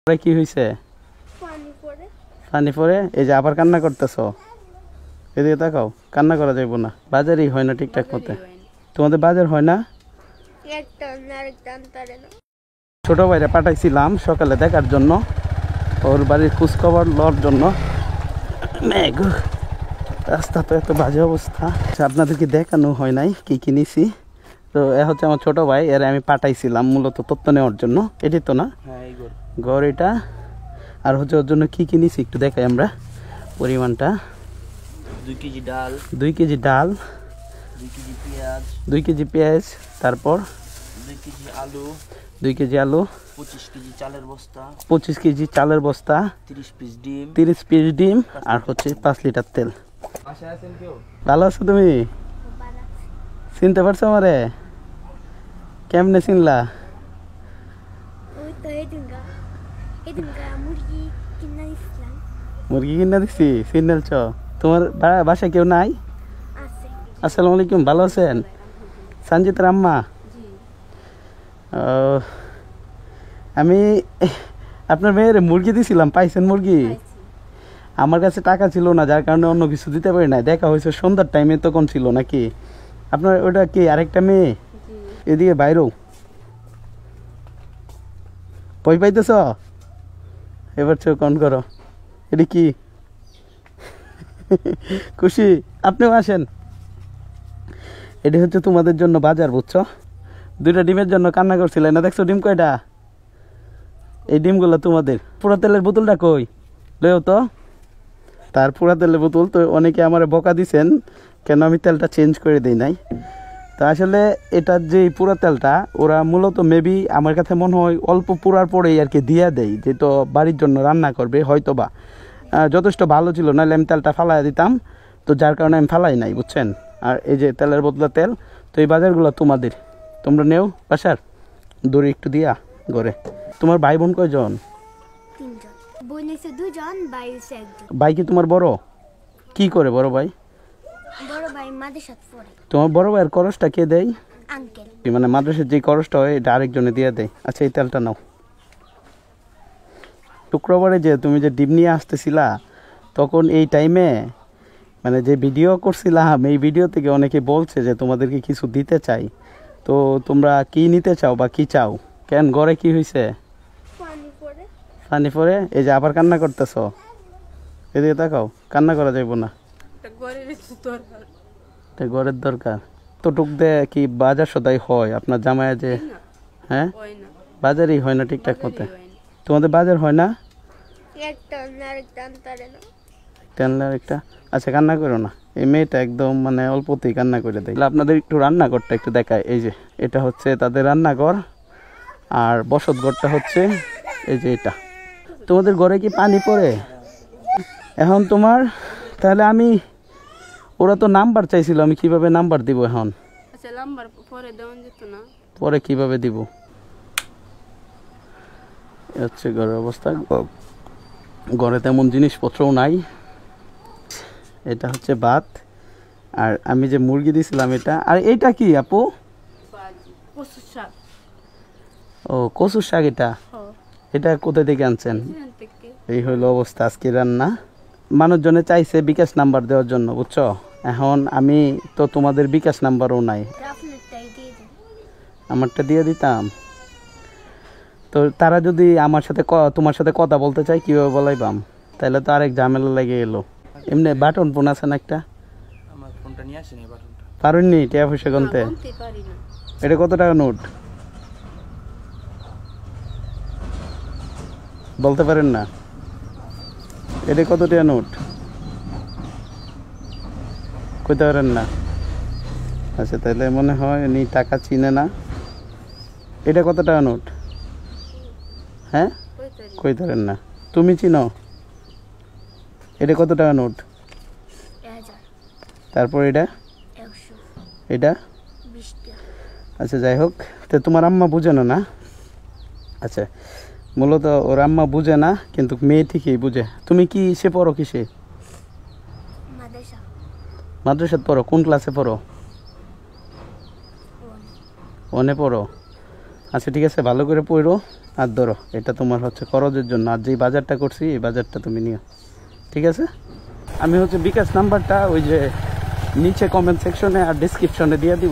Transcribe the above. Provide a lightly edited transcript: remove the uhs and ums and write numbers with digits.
কি হয়েছে? পানি পরে এই যে আবার কান্না করতেছো। এদিকে তাকাও, কান্না করা যাইব না, বাজারই হয় না ঠিকঠাক মতো। তোমাদের বাজার হয় না? ছোট ভাইরা পাঠাইছিলাম সকালে দেখার জন্য, ওর বাড়ির খোঁজখবর লওয়ার জন্য। রাস্তা তো এত বাজে অবস্থা, আপনাদেরকে দেখানো হয় নাই কি কিনেছি। তো এ হচ্ছে আমার ছোট ভাই, এর আমি পাঠাইছিলাম মূলত তথ্য নেওয়ার জন্য। এটি তো না গড় এটা। আর হচ্ছে ওর জন্য কি কিনেছি একটু দেখাই আমরা পরিমাণটা। 2 কেজি ডাল, 2 কেজি ডাল, 2 কেজি পেঁয়াজ, 2 কেজি পেঁয়াজ, তারপর 2 কেজি আলু, 2 কেজি আলু, 25 কেজি চালের বস্তা, 25 কেজি চালের বস্তা, 30 পিস ডিম, 30 পিস ডিম, আর হচ্ছে 5 লিটার তেল। ভালো আছো তুমি? চিনতে পারছো আমারে? কেমনে চিনলা? মুরগি কিনা দিচ্ছি, চিনেছ? তোমার বাসায় কেউ নাই? আসসালামু আলাইকুম, ভালো আছেন? সঞ্জিতের আম্মা? আমি আপনার মেয়ের মুরগি দিছিলাম, পাইছেন মুরগি? আমার কাছে টাকা ছিল না, যার কারণে অন্য কিছু দিতে পারি না। দেখা হয়েছে সন্ধ্যার টাইমে, তখন ছিল নাকি? আপনার ওটা কি আরেকটা মেয়ে? এদিকে বাইরেও ভয় পাইতেছ? এবার চোখ অন করো। এটি কি খুশি? আপনিও আসেন। এটি হচ্ছে তোমাদের জন্য বাজার, বুঝছো? 2টা ডিমের জন্য কান্না করছিলে না, দেখছো ডিম কয়টা? এই ডিমগুলো তোমাদের। পুরা তেলের বোতলটা কই? লইও তো। তার পুরা তেলের বোতল তো অনেকে আমার বকা দিছেন কেন আমি তেলটা চেঞ্জ করে দিই নাই। তা আসলে এটার যে পুরা তেলটা ওরা মূলত মেবি আমার কাছে মনে হয় অল্প পুরার পরেই আর কি দিয়ে দেয়, যে তো বাড়ির জন্য রান্না করবে হয়তো বা। যথেষ্ট ভালো ছিল, নাহলে আমি তেলটা ফালাই দিতাম, তো যার কারণে আমি ফালাই নাই, বুঝছেন? আর এই যে তেলের বদলা তেল, তো এই বাজারগুলো তোমাদের, তোমরা নেও বাসার দড়ি একটু দিয়া ঘরে। তোমার ভাই বোন কয়জন? 3জন, বোন হইছে 2জন, ভাই হইছে 1জন। ভাই কি তোমার বড়? কি করে বড় ভাই? বড় ভাই মাদ্রাসাত পড়ে। তোমার বড় ভাইয়ের খরচটা কে দেয়? আঙ্কেল। মানে মাদ্রাসার যে খরচটা হয় এটা আরেকজনে দিয়ে দেয়। আচ্ছা, এই তেলটা নাও। শুক্রবারে যে তুমি যে ডিম নিয়ে আসতেছিলা, তখন এই টাইমে মানে যে ভিডিও করছিলাম, এই ভিডিও থেকে অনেকে বলছে যে তোমাদেরকে কিছু দিতে চাই। তো তোমরা কি নিতে চাও বা কি চাও? কেন ঘরে কি হয়েছে? পানি পরে এই যে আবার কান্না করতেছ। এদিকে তাকাও, কান্না করা যাইব না, ঘরের দরকার। তো টুক দে কি বাজার সদাই হয় আপনার জামাইয়া যে? হ্যাঁ, বাজারই হয় না ঠিকঠাক মতো। তোমাদের বাজার হয় না? একটা। আচ্ছা, কান্না করো না। এই মেয়েটা একদম মানে অল্পতেই কান্না করে দেয়। আপনাদের একটু রান্নাঘরটা একটু দেখায়। এই যে এটা হচ্ছে তাদের রান্নাঘর, আর বসত ঘরটা হচ্ছে এই যে এটা। তোমাদের ঘরে কি পানি পড়ে? এখন তোমার তাহলে আমি, ওরা তো নাম্বার চাইছিল, আমি কিভাবে নাম্বার দিব এখন? আচ্ছা, নাম্বার পরে দেওয়া যেত না? পরে কিভাবে দিব? হচ্ছে ঘরের অবস্থা, ঘরে তেমন জিনিসপত্রও নাই। এটা হচ্ছে ভাত, আর আমি যে মুরগি দিছিলাম এটা। আর এইটা কি আপু? কচুর শাক। ও, কচুর শাক। এটা এটা কোথা থেকে আনছেন? এই হইলো অবস্থা আজকে রান্না। মানুষজনে চাইছে বিকাশ নাম্বার দেওয়ার জন্য, বুঝছো? এখন আমি তো তোমাদের বিকাশ নাম্বারও নাই, আমারটা দিয়ে দিতাম। তো তারা যদি আমার সাথে তোমার সাথে কথা বলতে চাই, কিভাবে বলাইবাম? তাহলে তো আরেক ঝামেলা লেগে এলো। এমনি বাটন ফোন আছে না একটা? আমার ফোনটা নিয়ে আসেনি, বাটনটা পারেননি টিয়া পয়সা গুনতে? এটা কত টাকা নোট বলতে পারেন না? এটা কত টাকা নোট কইতে পারেন না? আচ্ছা, তাহলে মনে হয় উনি টাকা চিনে না। এটা কত টাকা নোট? হ্যাঁ, কইতে পারেন না। তুমি চিনো? এটা কত টাকা নোট? তারপর এটা এটা আচ্ছা, যাই হোক। তো তোমার আম্মা বুঝে না? না, আচ্ছা, মূলত ওর আম্মা বুঝে না, কিন্তু মেয়ে ঠিকই বুঝে। তুমি কি সে পড়ো কিসে? মাদ্রাসাত পড়ো? কোন ক্লাসে পড়ো? 1 পড়ো? আচ্ছা, ঠিক আছে, ভালো করে পড়ো। আর ধরো এটা তোমার হচ্ছে খরচের জন্য, আর যেই বাজারটা করছি এই বাজারটা তুমি নিও, ঠিক আছে? আমি হচ্ছে বিকাশ নাম্বারটা ওই যে নিচে কমেন্ট সেকশনে আর ডিসক্রিপশনে দিয়ে দিব।